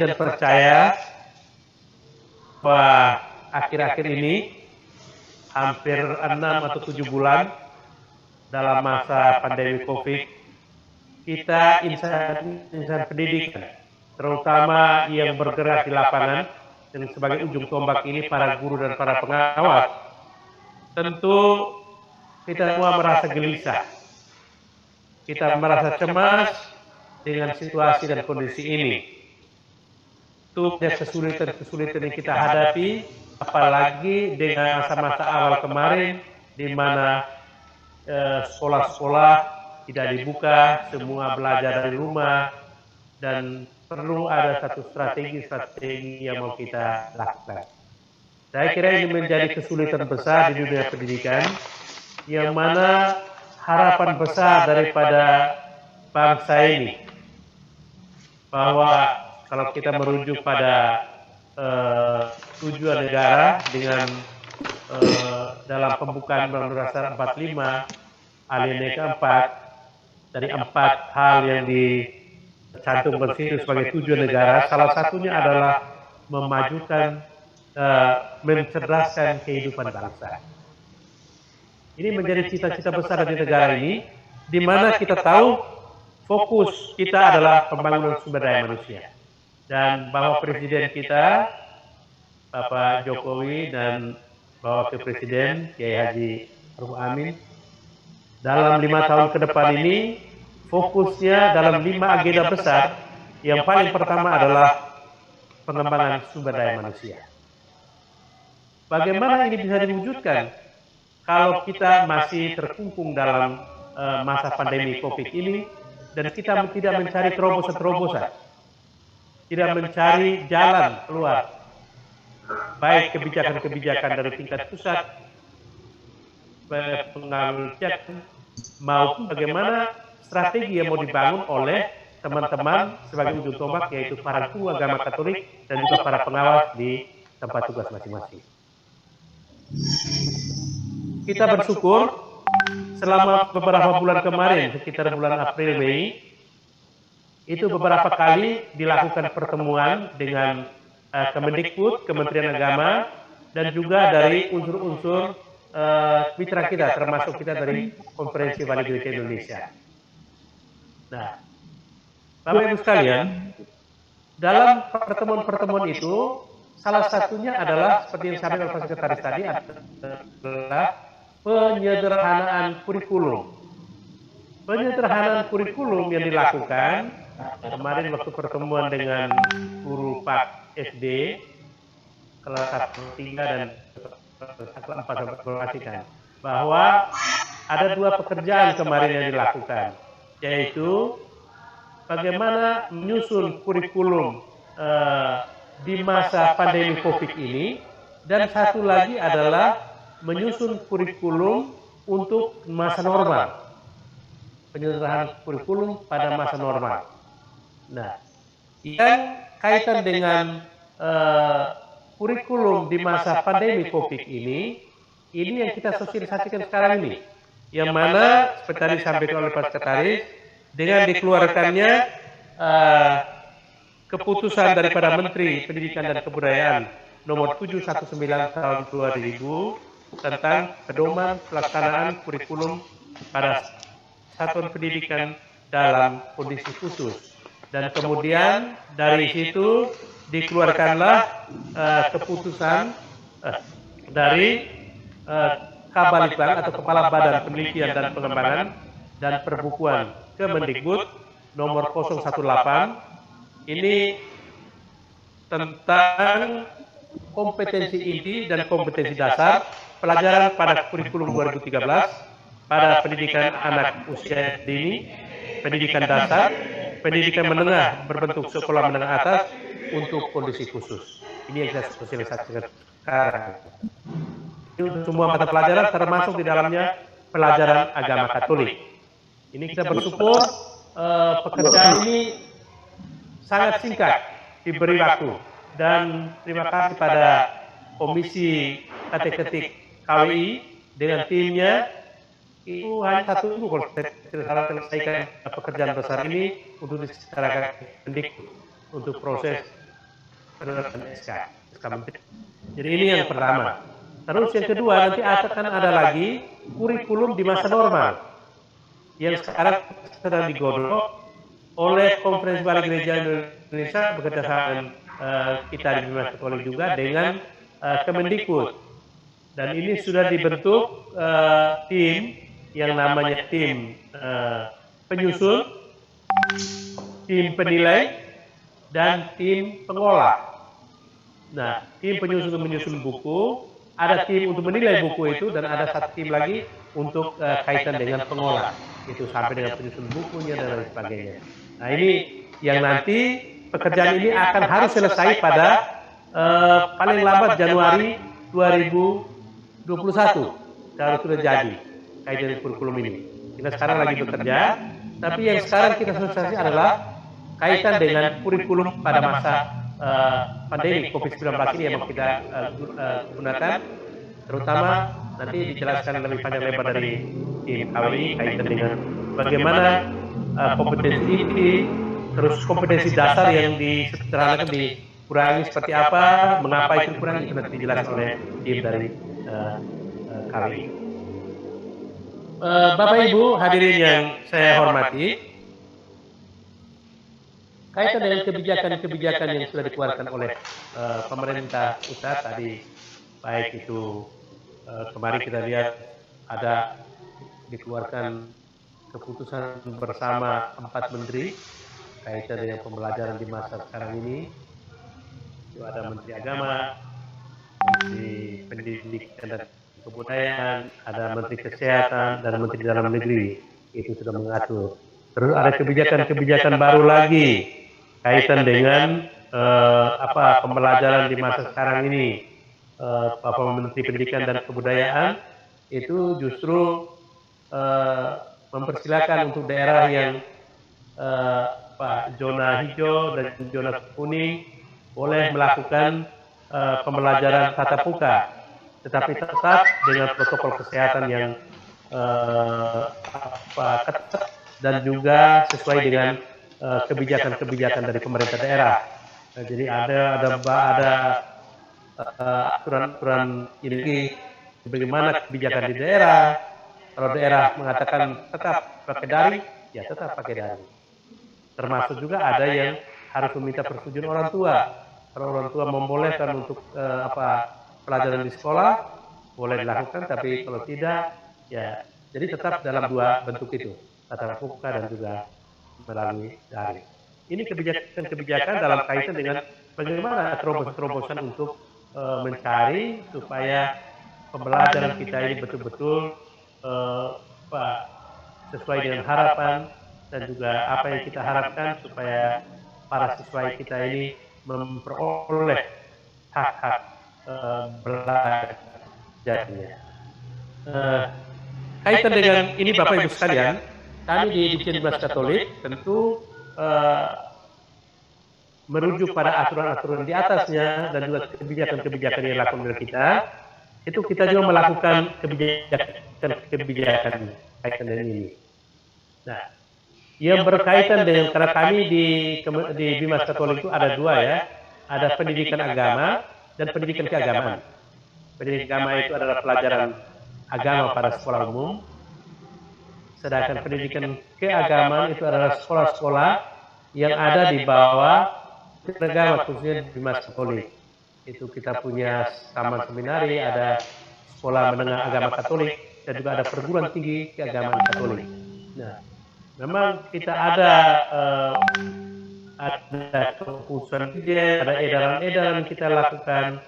dan percaya bahwa akhir-akhir ini hampir 6 atau 7 bulan dalam masa pandemi COVID, kita insan pendidikan, terutama yang bergerak di lapangan, dan sebagai ujung tombak ini para guru dan para pengawas, tentu kita semua merasa gelisah. Kita merasa cemas dengan situasi dan kondisi ini. Untuk kesulitan-kesulitan yang kita hadapi, apalagi dengan masa-masa awal kemarin, di mana sekolah-sekolah tidak dibuka, semua belajar dari rumah, dan perlu ada satu strategi yang mau kita lakukan. Saya kira ini menjadi kesulitan besar di dunia pendidikan, yang mana harapan besar daripada bangsa ini, bahwa kalau kita merujuk pada tujuan negara dengan dalam pembukaan Undang-Undang Dasar 45 alinea keempat, dari 4 hal yang dicantumkan situ sebagai tujuan negara, salah satunya adalah memajukan, mencerdaskan kehidupan bangsa. Ini menjadi cita-cita besar di negara ini, di mana kita tahu fokus kita adalah pembangunan sumber daya manusia. Dan bahwa Presiden kita, Bapak Jokowi dan Bapak Wakil Presiden, Kiai Haji Maruf Amin, dalam 5 tahun ke depan ini, fokusnya dalam 5 agenda besar, yang paling pertama adalah pengembangan sumber daya manusia. Bagaimana ini bisa diwujudkan kalau kita masih terkungkung dalam masa pandemi COVID ini, dan kita tidak mencari terobosan-terobosan, tidak mencari jalan keluar, baik kebijakan-kebijakan dari tingkat pusat, pengambil kebijakan, maupun bagaimana strategi yang mau dibangun oleh teman-teman sebagai ujung tombak, yaitu para guru agama Katolik dan juga para pengawas di tempat tugas masing-masing. Kita bersyukur selama beberapa bulan kemarin, sekitar bulan April Mei, itu beberapa kali dilakukan pertemuan dengan Kemendikbud, Kementerian Agama, dan juga dari unsur-unsur mitra kita, termasuk kita dari Konferensi Wali Gereja Indonesia. Nah, Bapak Ibu sekalian, dalam pertemuan-pertemuan itu, salah satunya adalah seperti yang disampaikan oleh Pak Sekretaris tadi, adalah penyederhanaan kurikulum. Penyederhanaan kurikulum yang dilakukan kemarin waktu pertemuan dengan guru Pak SD kelas 1, 3 dan kelas 4 informasikan bahwa ada 2 pekerjaan kemarin yang dilakukan, yaitu bagaimana menyusun kurikulum di masa pandemi COVID ini, dan satu lagi adalah menyusun kurikulum untuk masa normal, penyederhanaan kurikulum pada masa normal. Nah, yang kaitan dengan kurikulum di masa pandemi COVID ini yang kita sosialisasikan sekarang ini, yang mana seperti tadi disampaikan oleh Pak Sekretaris, dengan dikeluarkannya keputusan daripada Menteri Pendidikan dan Kebudayaan nomor 719 tahun 2000 tentang pedoman pelaksanaan kurikulum pada satuan pendidikan dalam kondisi khusus. Dan kemudian dari situ dikeluarkanlah keputusan dari Kabalitbang atau Kepala Badan Penelitian dan Pengembangan dan Perbukuan Kemendikbud nomor 018, ini tentang kompetensi inti dan kompetensi dasar pelajaran pada kurikulum 2013 pada pendidikan anak usia dini, pendidikan dasar, pendidikan menengah berbentuk sekolah menengah atas untuk kondisi khusus. Ini yang kita sosialisasikan sekarang. Ini untuk semua mata pelajaran, termasuk di dalamnya pelajaran agama Katolik. Ini kita bersyukur pekerjaan ini sangat singkat diberi waktu, dan terima kasih pada Komisi Ketik KWI dengan timnya. Itu hanya 1 minggu kalau kita selesaikan pekerjaan besar ini untuk diselenggarakan Kemendikbud untuk proses penerapan SK Menteri. Jadi ini yang pertama. Terus yang kedua, nanti akan ada lagi kurikulum di masa normal yang sekarang sedang digodok oleh Konferensi Wali Gereja Indonesia bekerja sama dengan kita di Bimas Katolik juga dengan Kemendikbud. Dan ini sudah dibentuk tim yang namanya tim penyusun, tim penilai, dan tim pengolah. Nah, tim penyusun menyusun buku, ada tim untuk menilai buku itu, dan ada satu tim lagi untuk kaitan dengan pengolah. Itu sampai dengan penyusun bukunya dan lain sebagainya. Nah, ini yang nanti pekerjaan ini akan harus selesai pada paling lambat Januari 2021. Kalau sudah jadi kaitan dengan kurikulum ini. Kita sekarang lagi bekerja, tapi yang sekarang kita selesai adalah kaitan dengan kurikulum pada masa pandemi COVID-19 ini yang kita gunakan, terutama nanti dijelaskan lebih panjang lebar dari tim KWI kaitan dengan bagaimana kompetensi inti, terus kompetensi dasar yang disederhanakan dikurangi seperti apa, mengapa itu kurang, itu nanti dijelaskan oleh tim dari KWI. Bapak Ibu hadirin yang saya hormati, kaitan dengan kebijakan-kebijakan yang sudah dikeluarkan oleh pemerintah pusat tadi, baik itu kemarin kita lihat ada dikeluarkan keputusan bersama 4 menteri kaitan dengan pembelajaran di masa sekarang ini. Itu ada Menteri Agama, Menteri Pendidikan dan Kebudayaan, ada Menteri Kesehatan, dan Menteri Dalam Negeri. Itu sudah mengatur. Terus ada kebijakan-kebijakan baru lagi kaitan dengan pembelajaran di masa sekarang ini. Bapak Menteri Pendidikan dan Kebudayaan itu justru mempersilakan untuk daerah yang zona hijau dan zona kuning boleh melakukan pembelajaran tatap muka, tetapi tetap dengan protokol kesehatan yang ketat dan juga sesuai dengan kebijakan-kebijakan dari pemerintah daerah. Nah, jadi ada aturan-aturan ini bagaimana kebijakan di daerah. Kalau daerah mengatakan tetap pakai daring, ya tetap pakai daring. Termasuk juga ada yang harus meminta persetujuan orang tua. Kalau orang tua membolehkan untuk pelajaran di sekolah, boleh dilakukan, tapi kalau tidak, ya jadi tetap dalam dua bentuk itu, tatap muka dan juga melalui daring. Ini kebijakan-kebijakan dalam kaitan dengan bagaimana terobosan-terobosan untuk mencari supaya pembelajaran kita ini betul-betul sesuai dengan harapan dan juga apa yang kita harapkan supaya para siswa kita ini memperoleh hak-hak belajarnya. Kaitan dengan ini Bapak Ibu sekalian, kami di Ditjen Bimas Katolik tentu merujuk pada aturan-aturan di atasnya dan juga kebijakan-kebijakan yang dilakukan oleh kita. Itu kita juga melakukan kebijakan kaitan dengan ini. Nah, yang berkaitan dengan, karena kami di Bimas Katolik itu ada dua ya, ada pendidikan agama dan pendidikan keagamaan. Pendidikan agama itu adalah pelajaran agama pada sekolah umum, sedangkan pendidikan keagamaan itu adalah sekolah-sekolah yang ada di bawah negara, khususnya di Bimas Katolik. Itu kita punya taman seminari, ada sekolah menengah agama Katolik, dan juga ada perguruan tinggi keagamaan Katolik. Nah, memang kita ada keputusan, ada edaran-edaran kita lakukan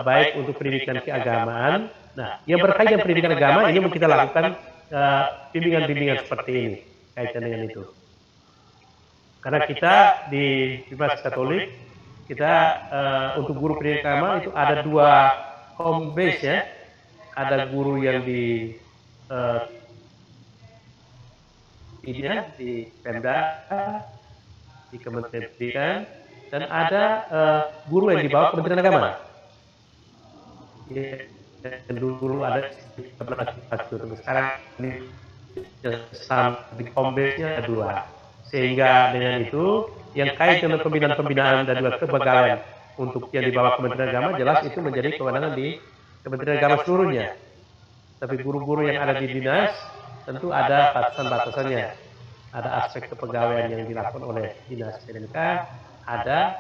baik untuk pendidikan keagamaan. Nah, yang berkaitan dengan pendidikan agama ini kita lakukan bimbingan-bimbingan seperti ini kaitan dengan itu. Karena kita di Bimas Katolik, kita untuk guru pendidikan agama itu ada dua home base ya. Ada guru yang di Pemda, di Kementerian Pendidikan, dan ada guru yang di bawah Kementerian Agama. Ya, yang dulu ada 14 sekarang ini di home base-nya ada 2. Sehingga dengan itu yang kait dengan pembinaan-pembinaan dan juga kepegawaian untuk yang di bawah Kementerian Agama jelas itu menjadi kewenangan di Kementerian Agama seluruhnya. Tapi guru-guru yang ada di dinas tentu ada batasan-batasannya. Ada aspek kepegawaian yang dilakukan oleh dinas PMK, ada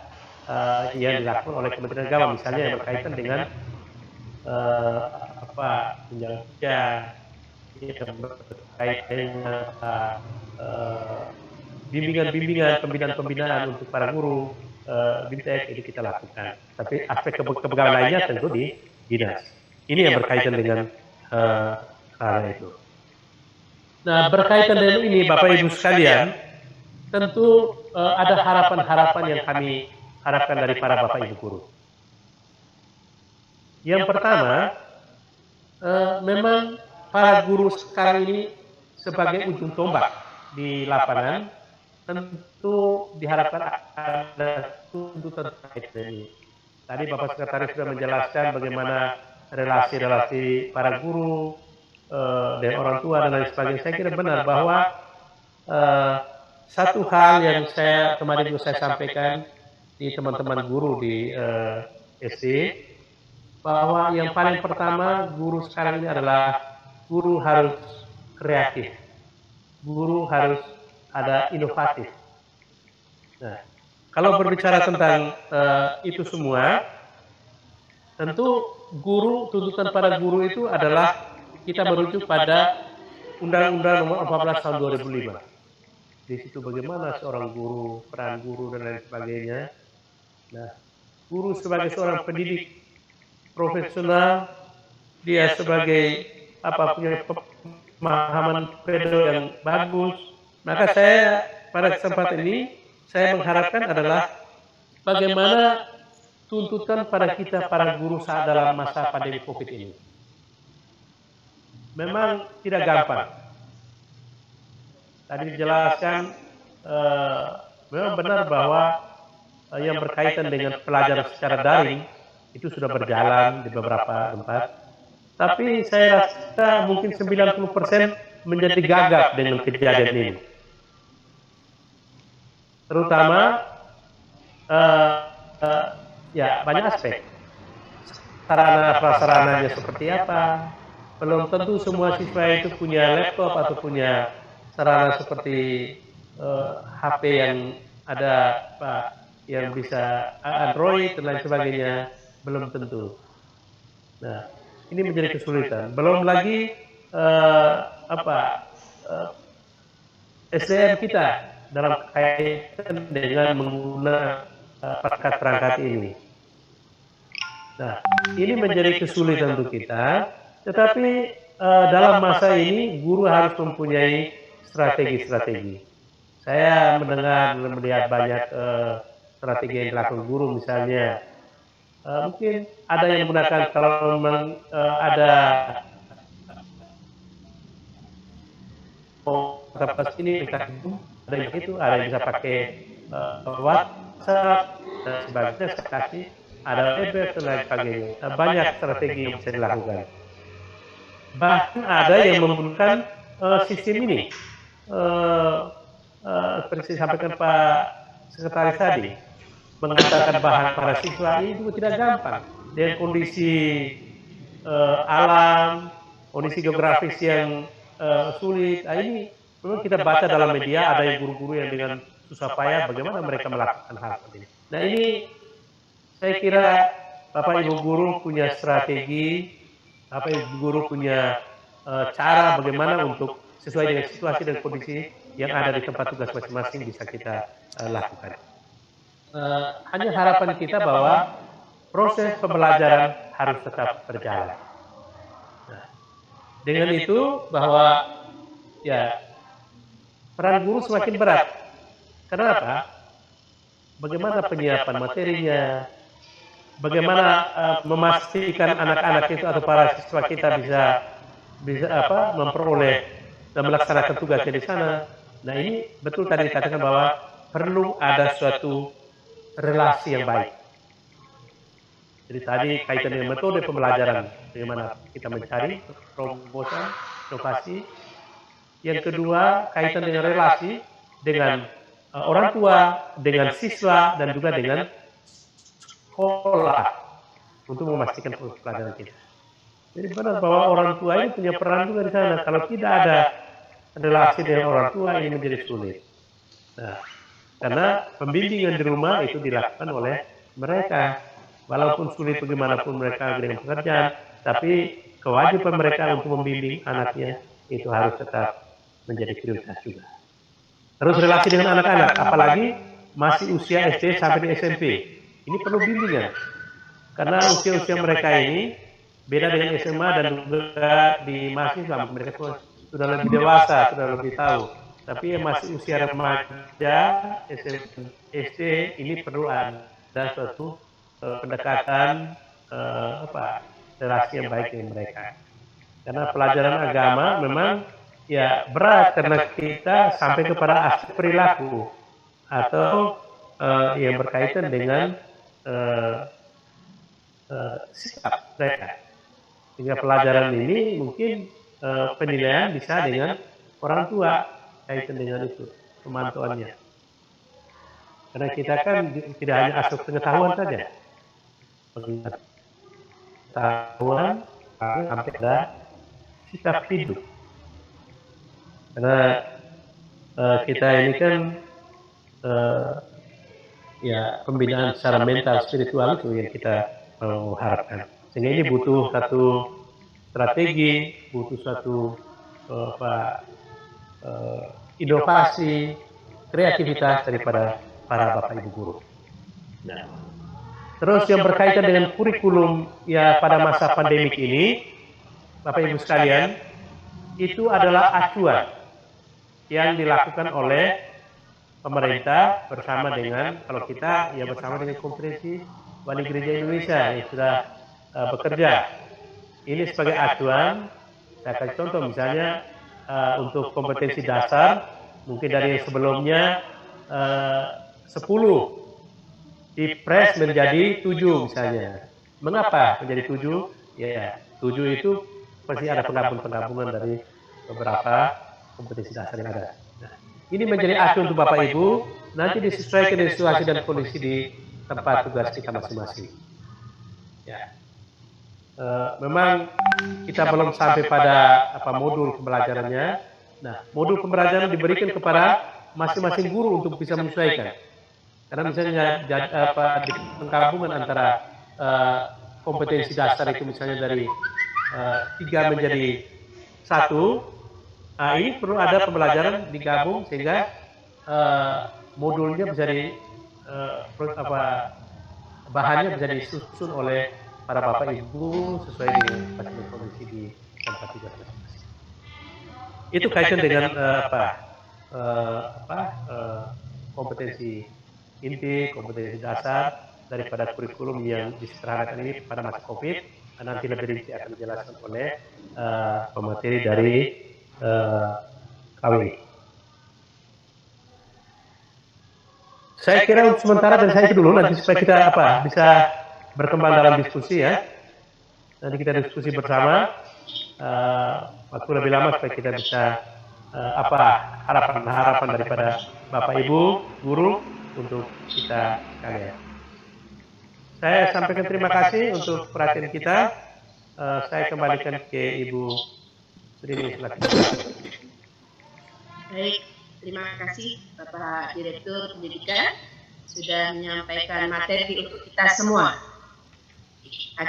yang dilakukan oleh Kementerian Agama, misalnya yang berkaitan dengan tunjangan kerja, yang berkaitan dengan bimbingan-bimbingan, pembinaan-pembinaan untuk para guru, BIMTEK itu kita lakukan. Tapi aspek kepegawaian lainnya tentu di dinas. Ini yang berkaitan dengan hal itu. Nah, berkaitan dengan ini, Bapak Ibu sekalian, tentu ada harapan-harapan yang kami harapkan dari para Bapak Ibu guru. Yang pertama, memang para guru sekarang ini sebagai ujung tombak di lapangan, tentu diharapkan ada tuntutan terkait ini. Tadi Bapak Sekretaris sudah menjelaskan bagaimana relasi-relasi para guru dengan orang tua dan lain sebagainya. Saya kira benar bahwa satu hal yang kemarin juga saya sampaikan di teman-teman guru di SD, bahwa yang paling pertama guru sekarang ini adalah guru harus kreatif, guru harus ada inovatif. Nah, kalau berbicara tentang itu semua, tentu tuntutan pada guru itu adalah kita merujuk pada Undang-Undang Nomor 14 Tahun 2005. Di situ bagaimana seorang guru, peran guru dan lain sebagainya. Nah, guru sebagai seorang pendidik profesional, dia sebagai punya pemahaman pedagog yang bagus. Maka saya pada kesempatan ini saya mengharapkan adalah bagaimana tuntutan pada kita para guru saat dalam masa pandemi COVID ini. Memang tidak gampang. Tadi dijelaskan, memang benar bahwa yang berkaitan dengan pelajaran secara daring itu sudah berjalan di beberapa tempat. Tapi saya rasa mungkin 90% menjadi gagap dengan kejadian ini. Terutama ya banyak aspek. Sarana prasarananya seperti apa? Belum tentu semua siswa itu punya laptop atau punya sarana seperti HP yang ada yang bisa Android dan lain sebagainya, belum tentu. Nah, ini menjadi kesulitan. Belum lagi SDM kita dalam kaitan dengan menggunakan perangkat ini. Nah, ini menjadi kesulitan untuk kita. Tetapi dalam masa ini guru harus mempunyai strategi-strategi. Saya mendengar dan melihat banyak strategi yang dilakukan guru, misalnya mungkin ada yang menggunakan kalau memang ada pas ini ada yang itu, ada yang bisa pakai WhatsApp dan sebagainya, saya kasih ada web dan lain sebagainya. Banyak strategi yang bisa dilakukan. Bahkan ada yang menggunakan sistem ini, seperti disampaikan Pak Sekretaris tadi, mengantarkan bahan para siswa ini juga tidak gampang dengan kondisi alam, kondisi geografis yang sulit. Ini memang kita baca dalam media ada yang guru-guru yang dengan susah payah bagaimana mereka melakukan hal seperti ini. Nah, ini saya kira Bapak Ibu guru punya strategi, Bapak Ibu guru punya cara bagaimana untuk sesuai dengan situasi dan kondisi yang ada di tempat tugas masing-masing bisa kita lakukan. Hanya harapan kita bahwa proses pembelajaran harus tetap berjalan. Nah, dengan itu bahwa ya peran guru semakin berat. Kenapa? Bagaimana penyiapan materinya, bagaimana memastikan anak-anak itu atau para siswa kita bisa memperoleh dan melaksanakan tugasnya di sana. Nah, ini betul tadi dikatakan bahwa perlu ada suatu relasi yang baik. Jadi tadi kaitan dengan metode pembelajaran, bagaimana kita mencari terobosan, inovasi. Yang kedua, kaitan dengan relasi dengan orang tua, dengan siswa, dan juga dengan sekolah untuk memastikan proses pelajaran kita. Jadi benar bahwa orang tua ini punya peran juga di sana. Kalau tidak ada relasi dengan orang tua ini menjadi sulit. Nah, karena pembimbingan di rumah itu dilakukan oleh mereka. Walaupun sulit bagaimanapun mereka dengan pekerjaan, tapi kewajiban mereka untuk membimbing anaknya itu harus tetap menjadi prioritas juga. Terus relasi dengan anak-anak, apalagi masih usia SD sampai di SMP, ini perlu bimbingan. Karena usia-usia mereka ini beda dengan SMA dan juga di mahasiswa, mereka sudah lebih dewasa, sudah lebih tahu. Tapi yang masih usia remaja, SD ini perlu ada suatu pendekatan relasi yang baik dengan mereka. Karena pelajaran agama memang ya berat karena kita sampai kepada aspek perilaku atau yang berkaitan dengan sikap mereka. Sehingga pelajaran ini mungkin penilaian bisa dengan orang tua kaitan dengan itu pemantauannya. Karena kita kan tidak hanya aspek pengetahuan saja, pengetahuan sampai ada sikap hidup. Karena kita ini kan ya pembinaan secara mental spiritual itu yang kita harapkan. Sehingga ini butuh satu strategi, butuh satu inovasi, kreativitas daripada para bapak ibu guru. Nah, terus yang berkaitan dengan kurikulum ya pada masa pandemik ini, bapak ibu sekalian, itu adalah acuan yang dilakukan oleh pemerintah bersama dengan, kalau kita ya bersama dengan Konferensi Wali Gereja Indonesia yang sudah bekerja. Ini sebagai acuan, saya kasih contoh misalnya untuk kompetensi dasar, mungkin dari yang sebelumnya 10 dipres menjadi 7 misalnya. Mengapa menjadi 7? Ya, 7 itu pasti ada penggabungan dari beberapa kompetensi dasar yang ada. Nah, ini menjadi acuan untuk Bapak Ibu, nanti disesuaikan dengan situasi dan kondisi di tempat tugas kita masing-masing. Ya. Memang kita belum sampai pada modul pembelajarannya. Nah, modul pembelajaran diberikan kepada masing-masing guru untuk bisa menyesuaikan. Karena misalnya di penggabungan antara kompetensi dasar itu misalnya dari 3 menjadi 1, nah ini perlu ada pembelajaran digabung sehingga modulnya bisa bahannya bisa disusun oleh para bapak ibu sesuai dengan masing-masing kondisi di tempat tugas masing-masing. Itu kaitan dengan kompetensi inti, kompetensi dasar daripada kurikulum yang disederhanakan ini pada masa COVID. Nanti lebih rinci akan dijelaskan oleh pemateri dari KWI. Saya kira untuk sementara dari saya itu dulu, nanti supaya kita bisa berkembang dalam diskusi ya. Nanti kita diskusi bersama waktu lebih lama supaya kita bisa harapan daripada Bapak Ibu guru untuk kita sekalian. Saya sampaikan terima kasih untuk perhatian kita. Saya kembalikan ke Ibu Sri. Baik, terima kasih Bapak Direktur Pendidikan sudah menyampaikan materi untuk kita semua.